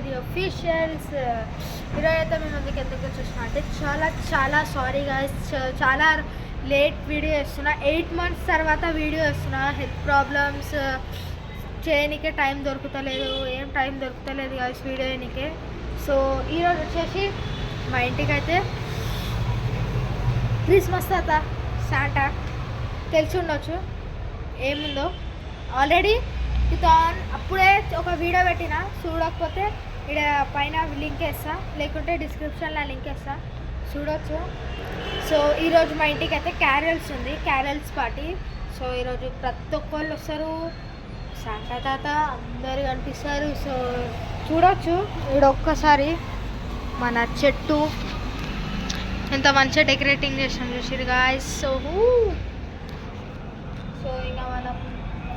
The officials. ఈరోజు అయితే మేము ముందుకు ఎందుకు చూసినా అంటే చాలా సారీ గాయ్స్, చాలా లేట్ వీడియో వేస్తున్నా. 8 months తర్వాత వీడియో వేస్తున్నా. హెల్త్ ప్రాబ్లమ్స్ చేయనికే టైం దొరుకుతలేదు, ఏం టైం దొరుకుతలేదు గాయ్స్ వీడియో వేయనికే. సో ఈరోజు వచ్చేసి మా ఇంటికి అయితే క్రిస్మస్ తాత శాంటా తెలిసి ఉండొచ్చు ఏముందో. ఆల్రెడీ అప్పుడే ఒక వీడియో పెట్టిన, చూడకపోతే ఇక్కడ పైన లింక్ వేస్తా, లేకుంటే డిస్క్రిప్షన్లో లింక్ వేస్తా, చూడొచ్చు. సో ఈరోజు మా ఇంటికి అయితే క్యారల్స్ ఉంది, క్యారల్స్ పార్టీ. సో ఈరోజు ప్రతి ఒక్కళ్ళు వస్తారు, శాంటా తాత అందరు కనిపిస్తారు. సో చూడొచ్చు ఇక్కడ ఒక్కసారి మన చెట్టు ఎంత మంచిగా డెకరేటింగ్ చేసాం చూసిరు గాయ్స్. సో ఇంకా మనం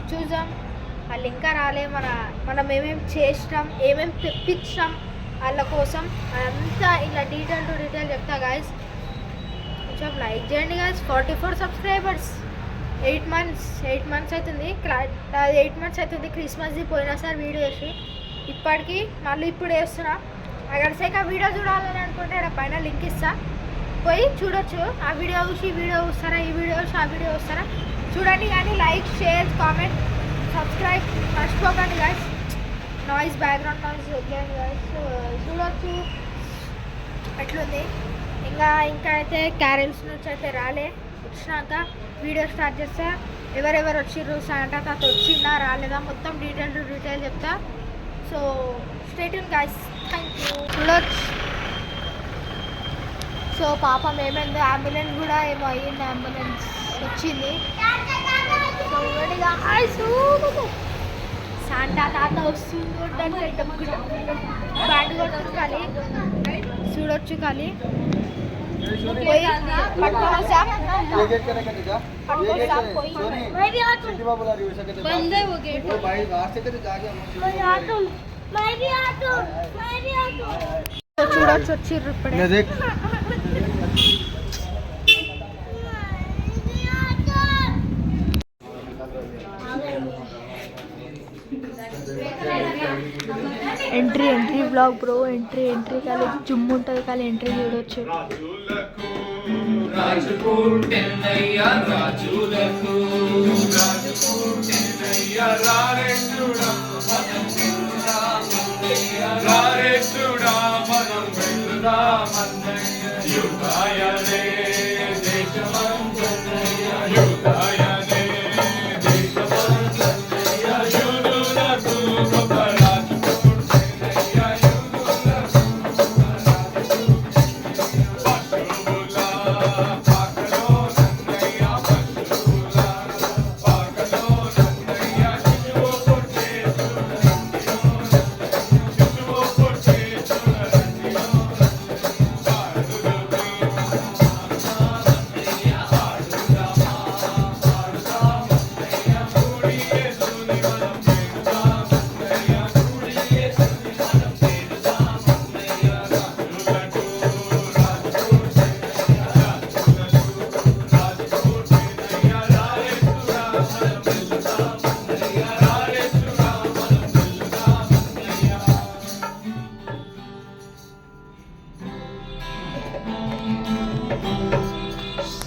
చూద్దాం. వాళ్ళు ఇంకా రాలే, మనం ఏమేమి చేసినాం, ఏమేమి తెప్పించాం వాళ్ళ కోసం అదంతా ఇలా డీటెయిల్ టు డీటెయిల్ చెప్తా గాయస్. కొంచెం లైక్ చేయండి గాయస్. 44 subscribers. 8 months అవుతుంది, 8 months అవుతుంది క్రిస్మస్ది పోయినసారి వీడియో వేసి. ఇప్పటికి మళ్ళీ ఇప్పుడు వేస్తున్నా. అగర్సేక ఆ వీడియో చూడాలని అనుకుంటే ఇక్కడ పైన లింక్ ఇస్తా, పోయి చూడొచ్చు. ఆ వీడియో చూసి ఈ వీడియో చూస్తారా, ఈ వీడియో చూసి ఆ వీడియో చూస్తారా చూడండి. కానీ లైక్, షేర్, కామెంట్, సబ్స్క్రైబ్ మర్చిపోకండి గాయస్. నాయిస్, బ్యాక్గ్రౌండ్ నాయిస్ వదిలేండి గాయస్. చూడొచ్చు ఎట్లుంది. ఇంకా అయితే క్యారల్స్ నుంచి అయితే రాలే, వచ్చినాక వీడియో స్టార్ట్ చేస్తా. ఎవరెవరు వచ్చిర్రు, శాంటా తాత వచ్చిందా రాలేదా మొత్తం డీటెయిల్ చెప్తా. So stay tune guys. Thank you. చూడొచ్చు. సో పాపం ఏమైంది, అంబులెన్స్ కూడా ఏమో అయ్యింది, అంబులెన్స్ వచ్చింది. శాంటా తాత వస్తుందో బ్యాండ్ కొట్టు ఖాళీ చూడొచ్చు. ఖాళీ చూడొచ్చు వచ్చిర్రు ఇప్పుడే. Entry blog bro. ఎంట్రీ ఖాళీ జుమ్ ఉంటుంది, ఖాళీ ఎంట్రీ చూడొచ్చు.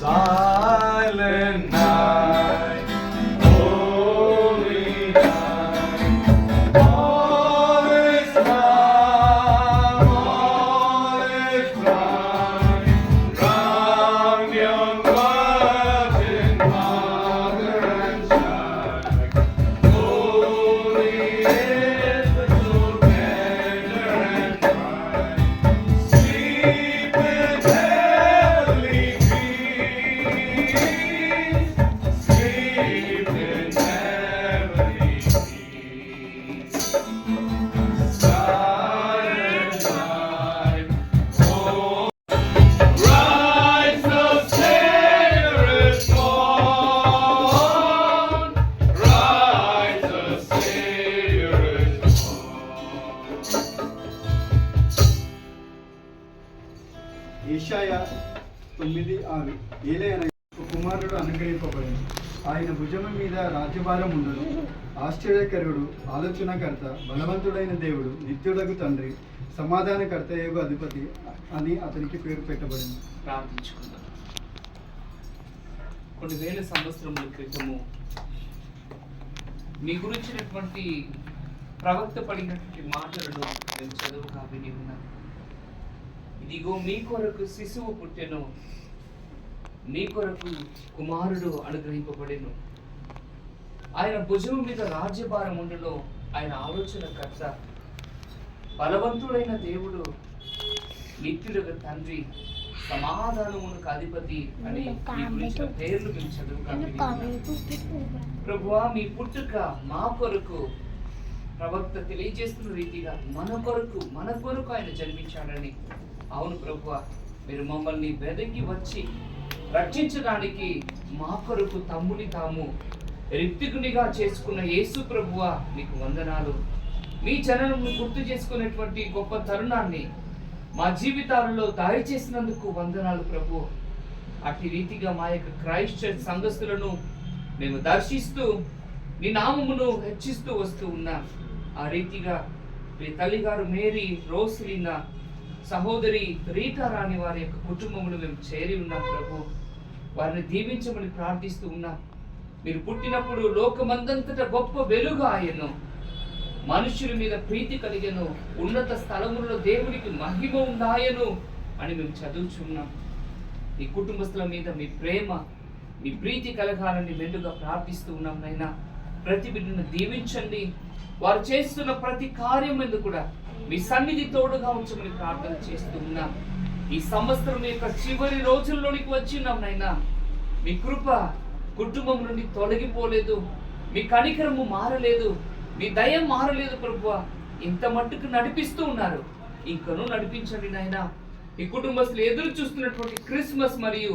Silent night, holy night, all is calm, all is bright, round young virgin mother and child. Holy is the soul tender and bright, sleep in heavenly peace, sleep in heavenly peace. Silent night, oh, rise the Savior is born, rise the Savior is born. ఏషాయా 9:6 ఏలయనగా ఒక కుమారుడు అనుగ్రహింపబడింది, ఆయన భుజము మీద రాజ్యభారం ఉండదు. ఆశ్చర్యకరుడు, ఆలోచనకర్త, బలవంతుడైన దేవుడు, నిత్యుడగు తండ్రి, సమాధానకర్త యోగు అధిపతి అని అతనికి పేరు పెట్టబడింది. ప్రార్థించుకుందాం. కొన్ని వేల సంవత్సరముల క్రితము మీ గురించినటువంటి ప్రవక్త పడినటువంటి మాటలను నేను చదువుగా విని ఉన్నాను. ఇదిగో మీ కొరకు శిశువు పుట్టెను, మీ కొరకు కుమారుడు అనుగ్రహింపబడెను, ఆయన భుజము మీద రాజ్యభారం ఉండును, ఆయన ఆలోచనకర్త, బలవంతుడైన దేవుడు, నిత్యుడగు తండ్రి, సమాధానమునకు అధిపతి అని మీ గురించిన పేర్లు మేము చదువుగా విని ఉన్నాం. ప్రభువా, మీ పుట్టుక మా కొరకు ప్రవక్త తెలియజేస్తున్న రీతిగా మన కొరకు ఆయన జన్మించాడని. అవును ప్రభువా, మీరు మమ్మల్ని వెదకి వచ్చి రక్షించడానికి మా కొరకు తమ్ముని తాము రిక్తికునిగా చేసుకున్న యేసు ప్రభువా, మీకు వందనాలు. మీ జననమును గుర్తు చేసుకునేటువంటి గొప్ప తరుణాన్ని మా జీవితాలలో దయచేసినందుకు వందనాలు ప్రభు. అట్టి రీతిగా మా యొక్క క్రైస్ట్ చర్చ్ సంఘస్థులను మేము దర్శిస్తూ నీ నామమును హెచ్చిస్తూ వస్తూ ఉన్నాం. ఆ రీతిగా మీ తల్లిగారు మేరీ, రోస్లీనా, సహోదరి రీటారాణి వారి యొక్క కుటుంబములు మేము చేరి ఉన్నాం ప్రభు. వారిని దీవించమని ప్రార్థిస్తూ ఉన్నాం. మీరు పుట్టినప్పుడు లోకమందంతటా గొప్ప వెలుగు ఆయను, మనుషుల మీద ప్రీతి కలిగెను, ఉన్నత స్థలములలో దేవునికి మహిమ ఉండాయను అని మేము చదువుచున్నాం. ఈ కుటుంబస్తుల మీద మీ ప్రేమ, మీ ప్రీతి కలగాలని మెండుగా ప్రార్థిస్తూ ఉన్నాం. నైనా ప్రతి బిడ్డను దీవించండి. వారు చేస్తున్న ప్రతి కార్యం మీద కూడా మీ సన్నిధి తోడుగా ఉంచమని ప్రార్థన చేస్తూ ఉన్నాం. ఈ సంవత్సరం యొక్క చివరి రోజుల్లోనికి వచ్చినాం నైనా. మీ కృప కుటుంబం నుండి తొలగిపోలేదు, మీ కనికరము మారలేదు, మీ దయ మారలేదు ప్రభువా. ఇంత మట్టుకు నడిపిస్తూ ఉన్నారు, ఇంకనూ నడిపించండి నాయనా. ఈ కుటుంబస్తులు ఎదురు చూస్తున్నటువంటి క్రిస్మస్ మరియు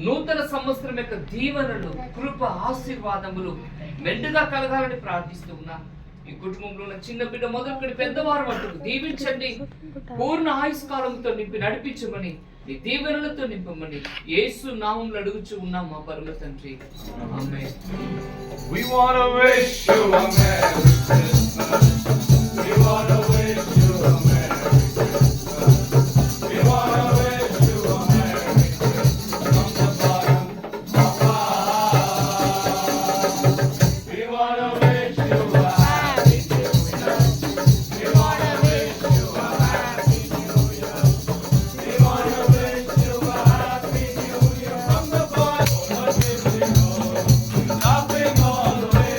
నూతన సంవత్సరం యొక్క దీవెనలు, కృప, ఆశీర్వాదములు మెండుగా కలగాలని ప్రార్థిస్తూ ఉన్నా. ఈ కుటుంబంలో ఉన్న చిన్న బిడ్డ మొదలుకొని పెద్దవారు మట్టుకు దీవించండి, పూర్ణ ఆయుష్కాలంతో నింపి నడిపించమని, నీ దీవెనలతో నింపమని యేసు నామములో అడుగుచూ ఉన్నాం మా పరమ తండ్రి, ఆమేన్. We want to wish you a Merry Christmas. We want to wish you a Merry Christmas. We want to wish you a Merry Christmas from the bottom of our hearts. We want to wish you a Happy New Year. We want to wish you a Happy New Year. We want to wish you a Happy New Year from the bottom of our hearts. Laughing all the way.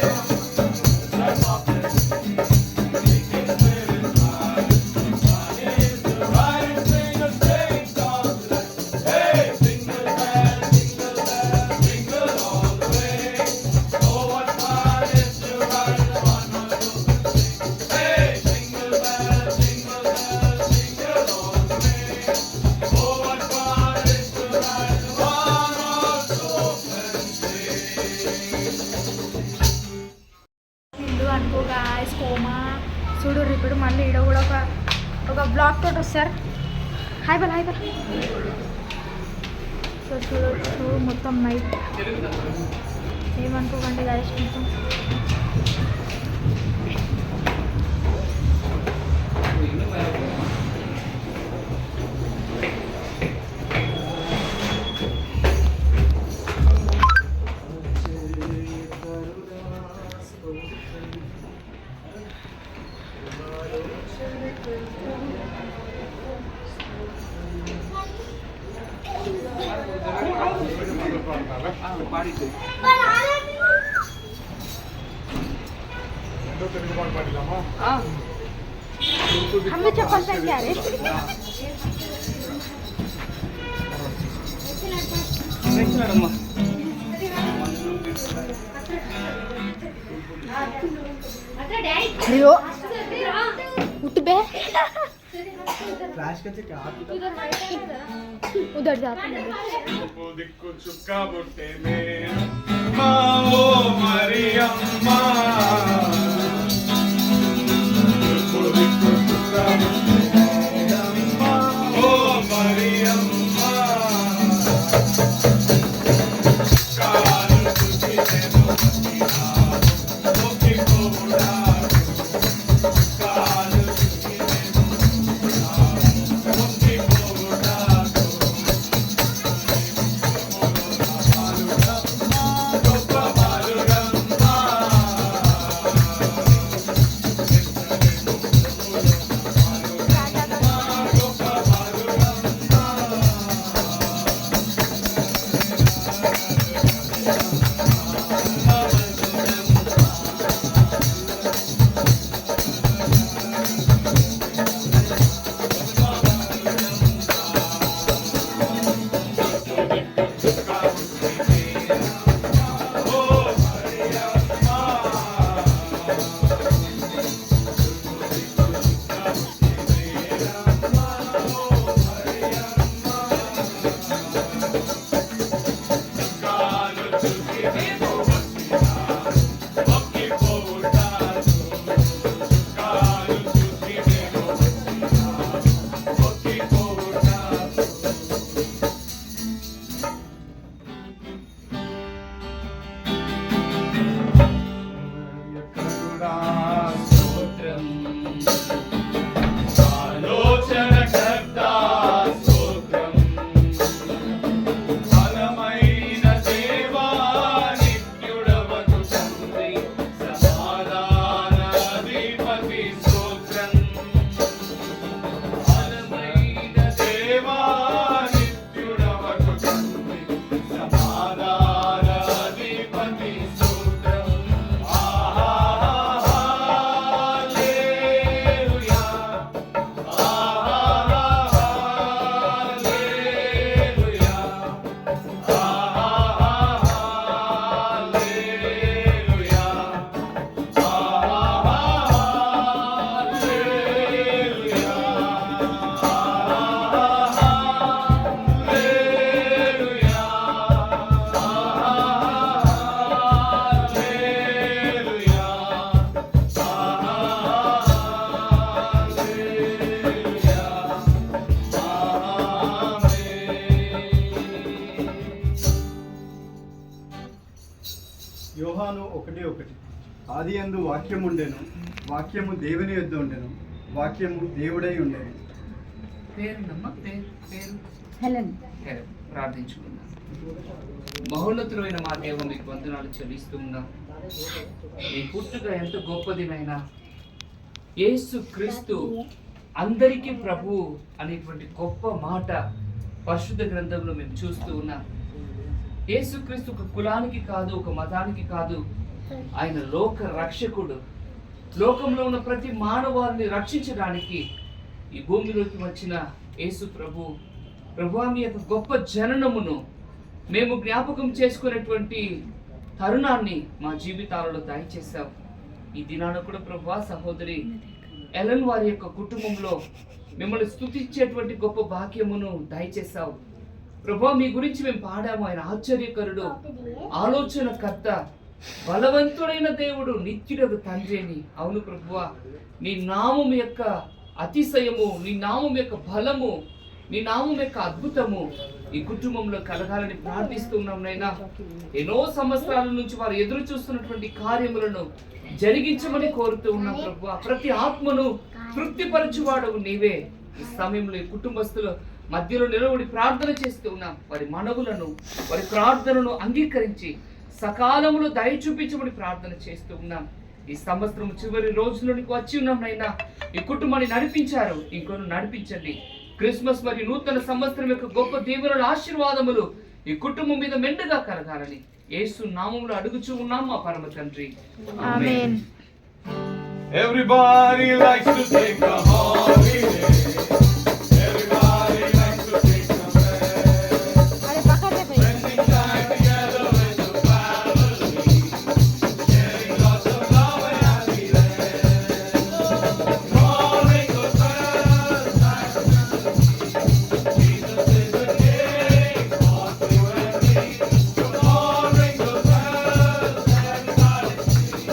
ఇల్లు అనుకో guys coma చూడు. ఇప్పుడు మళ్ళీ ఈడ కూడా ఒక black తోటి వస్తారు. హాయ్ బల్ హాయ్ బల్. సో చూడొచ్చు మొత్తం నైట్, ఏమనుకోకండి గాయస్. మొత్తం हमें चप्पल पहन के आ रहे लियो उठ बे उधर जाते हैं. दिक्कु चुक्का बुट्टे में माओ मरियम्मा दिक्कु चुक्का बुट्टे में माओ मरियम्मा काल तुझे యోహాను 1:1. ఆది యందు వాక్యం ఉండెను, వాక్యము దేవుని యొద్ద ఉండెను, వాక్యము దేవుడై ఉండెను. పేరుందమ్మా, పేరు హెలెన్. ప్రార్థించుకుందాం. మహోన్నతులైన మా దేవ, మీకు వందనాలు చెల్లిస్తున్నాం. మీ పుట్టుక ఎంత గొప్పదినైనా యేసు క్రీస్తు అందరికీ ప్రభు అనేటువంటి గొప్ప మాట పరిశుద్ధ గ్రంథంలో మేము చూస్తూ ఉన్నాం. యేసుక్రీస్తు ఒక కులానికి కాదు, ఒక మతానికి కాదు, ఆయన లోక రక్షకుడు. లోకంలో ఉన్న ప్రతి మానవాళిని రక్షించడానికి ఈ భూమిలోకి వచ్చిన యేసు ప్రభు మీ యొక్క గొప్ప జననమును మేము జ్ఞాపకం చేసుకునేటువంటి తరుణాన్ని మా జీవితాలలో దయచేశాం. ఈ దినాన కూడా ప్రభు సహోదరి ఎలన్ వారి యొక్క కుటుంబంలో మిమ్మల్ని స్తుతించేటువంటి గొప్ప భాగ్యమును దయచేశావు ప్రభు. మీ గురించి మేము పాడాము. ఆయన ఆశ్చర్యకరుడు, ఆలోచనకర్త, బలవంతుడైన దేవుడు, నిత్యుడగు తండ్రి అని. అవును ప్రభువా, నీ నామం యొక్క అతిశయము, నీ నామం యొక్క బలము, నీ నామం యొక్క అద్భుతము ఈ కుటుంబంలో కలగాలని ప్రార్థిస్తున్నాం నైనా. ఎన్నో సంవత్సరాల నుంచి వారు ఎదురు చూస్తున్నటువంటి కార్యములను జరిగించమని కోరుతూ ఉన్నాం ప్రభువా. ప్రతి ఆత్మను తృప్తిపరచువాడవు నీవే. ఈ సమయంలో ఈ కుటుంబస్తుల మధ్యలో నిలబడి ప్రార్థన చేస్తూ ఉన్నాం. వారి మనవులను, వారి ప్రార్థనను అంగీకరించి సకాలంలో దయ చూపించమని ప్రార్థన చేస్తూ ఉన్నాం. ఈ సంవత్సరం చివరి రోజులోనికి వచ్చి ఉన్నాం నైనా. ఈ కుటుంబాన్ని నడిపించారు, ఇంకొను నడిపించండి. క్రిస్మస్ మరియు నూతన సంవత్సరం యొక్క గొప్ప దీవెనల ఆశీర్వాదములు ఈ కుటుంబం మీద మెండుగా కలగాలని యేసు నామములో అడుగుచూ ఉన్నాం మా పరమ తండ్రి. ఆమేన్. Everybody likes to take a holiday. Everybody likes to take a rest. అరే పక్కనే పోయి. Spending time together with the family. Sharing lots of love and happiness. Calling the bells, Jesus is the King, born for you and me. Come on, ring the bells, everybody sing.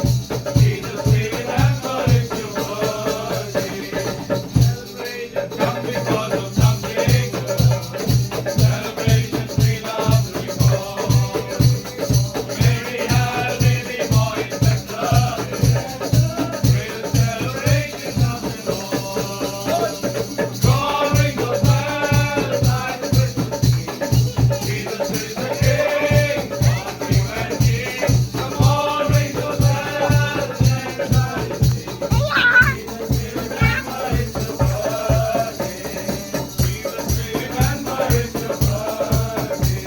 Jesus living and for it's your birthday. Celebrate and come because of something good. Celebrations we love to recall. Mary had a baby boy in Bethlehem. Greatest celebration of them all. God ring the bells like the Christmas Eve. Jesus is the King, born for you and me. Come on, ring the bells, everybody sing. Jesus living and for it's your birthday. Jesus living and for it's your birthday.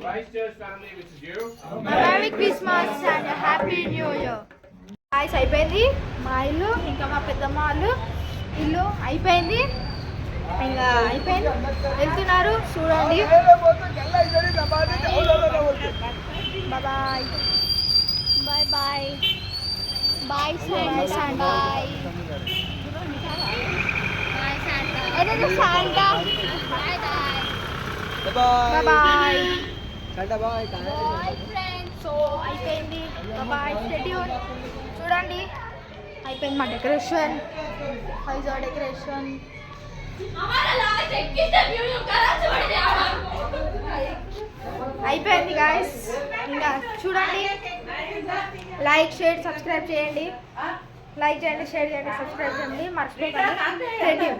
Christ Church family, which is you. Merry Christmas and happy new year. Guys, అయిపోయింది మా ఇల్లు, ఇంకా మా పెద్దమ్మ వాళ్ళు ఇల్లు అయిపోయింది. ఇంకా అయిపోయింది, వెళ్తున్నారు చూడండి. Bye bye bye bye Santa. ఏదైనా శాంటా. Bye bye. సో అయిపోయింది. బాయ్. షెడ్యూల్ చూడండి, అయిపోయింది మా డెకరేషన్. హైజా డెకరేషన్ అయిపోయింది గాయస్. ఇంకా చూడండి, లైక్, షేర్, సబ్స్క్రైబ్ చేయండి. లైక్ చేయండి, షేర్ చేయండి, సబ్స్క్రైబ్ చేయండి, మర్చిపోకండి. Thank you.